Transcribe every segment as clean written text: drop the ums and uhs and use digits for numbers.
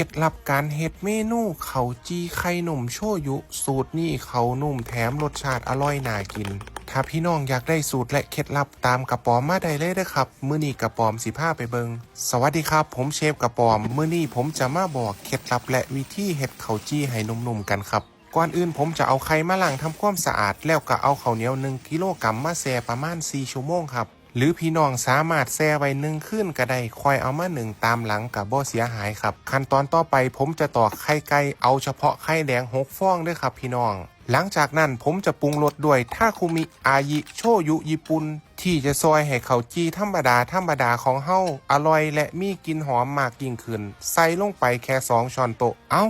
เคล็ดลับการเฮ็ดเมนูข้าวจี่ไข่นมโชยุสูตรนี้เขานุ่มแถมรสชาติอร่อยน่ากินถ้าพี่น้องอยากได้สูตรและเคล็ดลับตามกระป๋อมมาได้เลยเด้อครับมื้อนี้กระป๋อมสิพาไปเบิงสวัสดีครับผมเชฟกระป๋อมมื้อนี้ผมจะมาบอกเคล็ดลับและวิธีเฮ็ดข้าวจี่ให้นุ่มๆกันครับก่อนอื่นผมจะเอาไข่มาล้างทำความสะอาดแล้วก็เอาข้าวเหนียว1 กิโลกรัมมาแช่ประมาณ4 ชั่วโมงครับหรือพี่น้องสามารถแช่ไว้1 คืนก็ได้ค่อยเอามา1ตามหลังกับบ่เสียหายครับขั้นตอนต่อไปผมจะตอกไข่ไก่เอาเฉพาะไข่แดง6 ฟองด้วยครับพี่น้องหลังจากนั้นผมจะปรุงรสด้วยทาคุมิอายิโชยุญี่ปุ่นที่จะซอยให้ข้าวจี่ธรรมดาของเฮาอร่อยและมีกลิ่นหอมมากยิ่งขึ้นใส่ลงไปแค่2 ช้อนโต๊ะเอ้า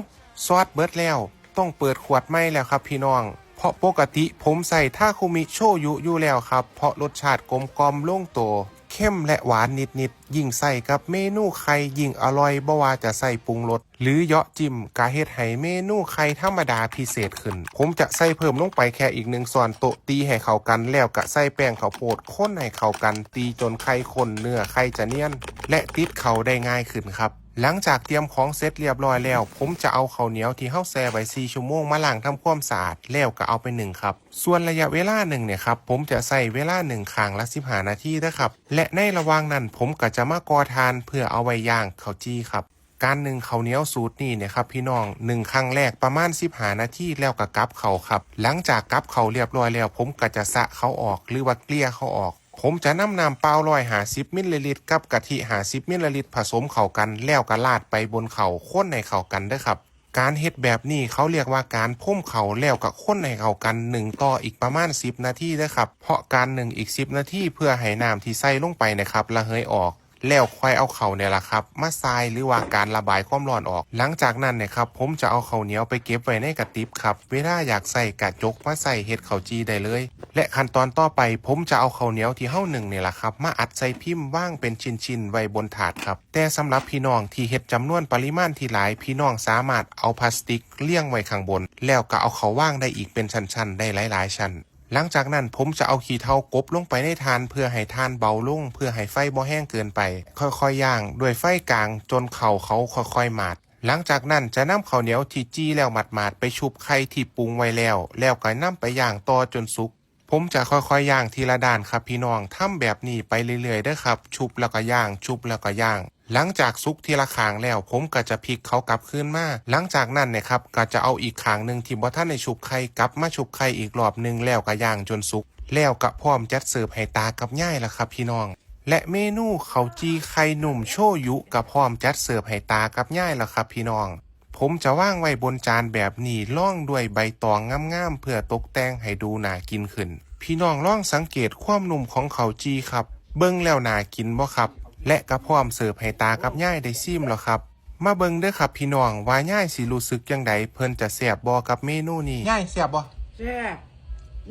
ซอสเบิดแล้วต้องเปิดขวดใหม่แล้วครับพี่น้องเพราะปกติผมใส่ทาคุมิโชยุอยู่แล้วครับเพราะรสชาติกลมกล่อมลงตัวเข้มและหวานนิดยิ่งใส่กับเมนูไข่ยิ่งอร่อยบ่ว่าจะใส่ปรุงรสหรือเหยาะจิ้มกะเฮ็ดให้เมนูไข่ธรรมดาพิเศษขึ้นผมจะใส่เพิ่มลงไปแค่อีก1 ช้อนโต๊ะตีให้เข้ากันแล้วก็ใส่แป้งข้าวโพดคนให้เข้ากันตีจนไข่ข้นเนื้อไข่จะเนียนและติดเข้าได้ง่ายขึ้นครับหลังจากเตรียมของเสร็จเรียบร้อยแล้วผมจะเอาข้าวเหนียวที่เฮาแช่ไว้4 ชั่วโมงมาล้างทำความสะอาดแล้วก็เอาไปนึ่งครับส่วนระยะเวลา1เนี่ยครับผมจะใส่เวลา1ข้างละ15 นาทีนะครับและในระหว่างนั้นผมก็จะมาก่อทานเพื่อเอาไว้ย่างข้าวจี้ครับการนึ่งข้าวเหนียวสูตรนี้เนี่ยครับพี่น้อง1 ครั้งแรกประมาณ15 นาทีแล้วก็กลับเขาครับหลังจากกลับเขาเรียบร้อยแล้วผมก็จะสะเขาออกหรือว่าเกลี่ยเขาออกผมจะนำน้ำเปล่า150 มิลลิลิตรกับกะทิ50 มิลลิลิตรผสมเข้ากันแล้วก็ราดไปบนเข่าข้นให้เข้ากันเด้อครับการเฮ็ดแบบนี้เขาเรียกว่าการพ่มเข่าแล้วก็ข้นให้เข้ากัน1ต่ออีกประมาณ10 นาทีเด้อครับเพราะการ1อีก10 นาทีเพื่อให้น้ำที่ใส่ลงไปนะครับระเหยออกแล้วค่อยเอาเข่าเนี่ยแหละครับมาทรายหรือว่าการระบายความร้อนออกหลังจากนั้นเนี่ยครับผมจะเอาข้าวเหนียวไปเก็บไว้ในกระติบครับเวลาอยากใส่กะจกมาใส่เฮ็ดข้าวจีได้เลยและขั้นตอนต่อไปผมจะเอาข้าวเหนียวที่เฮานึ่งเนี่ยแหละครับมาอัดใส่พิมพ์ว่างเป็นชิ้นๆไว้บนถาดครับแต่สำหรับพี่น้องที่เฮ็ดจำนวนปริมาณที่หลายพี่น้องสามารถเอาพลาสติกเลี่ยงไว้ข้างบนแล้วก็เอาเขาว่างได้อีกเป็นชั้นๆได้หลายๆชั้นหลังจากนั้นผมจะเอาขี้เถ้ากบลงไปในทานเพื่อให้ทานเบาลงเพื่อให้ไฟบ่แห้งเกินไปค่อยๆย่างด้วยไฟกลางจนเขาค่อยๆหมาดหลังจากนั้นจะนำข้าวเหนียวที่จี้แล้วหมาดๆไปชุบไข่ที่ปรุงไว้แล้วก็นำไปย่างต่อจนสุกผมจะค่อยๆย่างทีละด้านครับพี่น้องทำแบบนี้ไปเรื่อยๆเด้อครับชุบแล้วก็ย่างชุบแล้วก็ย่างหลังจากสุกทีละข้างแล้วผมก็จะพลิกเขากลับคืนมาหลังจากนั้นเนี่ยครับก็จะเอาอีกข้างหนึ่งที่บ่ทันได้ชุบไข่กลับมาชุบไข่อีกรอบนึงแล้วก็ย่างจนสุกแล้วก็พร้อมจัดเสิร์ฟให้ตากับยายล่ะครับพี่น้องและเมนูข้าวจี่ไข่นุ่มโชยุก็พร้อมจัดเสิร์ฟให้ตากับยายล่ะครับพี่น้องผมจะวางไว้บนจานแบบนี้ล่องด้วยใบตองงามๆเพื่อตกแต่งให้ดูน่ากินขึ้นพี่น้องลองสังเกตความนุ่มของข้าวจี่ครับเบิ่งแล้วน่ากินบ่ครับและก็พร้อมเสิร์ฟให้ตากับยายได้ชิมแล้วครับมาเบิ่งเด้อครับพี่น้องว่ายายสิรู้สึกจังไดเพิ่นจะแซ่บบ่กับเมนูนี้ยายแซ่บบ่แซ่บ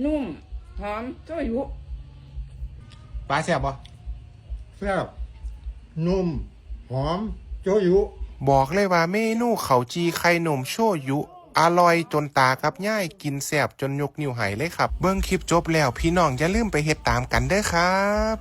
นุ่มหอมโชยุ ปลาแซ่บบ่แซ่บนุ่มหอมโจยุบอกเลยว่าเมนูข้าวจี่ไข่นมโชยุอร่อยจนตากับยายกินแซ่บจนยกนิ้วให้เลยครับเบิ่งคลิปจบแล้วพี่น้องอย่าลืมไปเฮ็ดตามกันเด้อครับ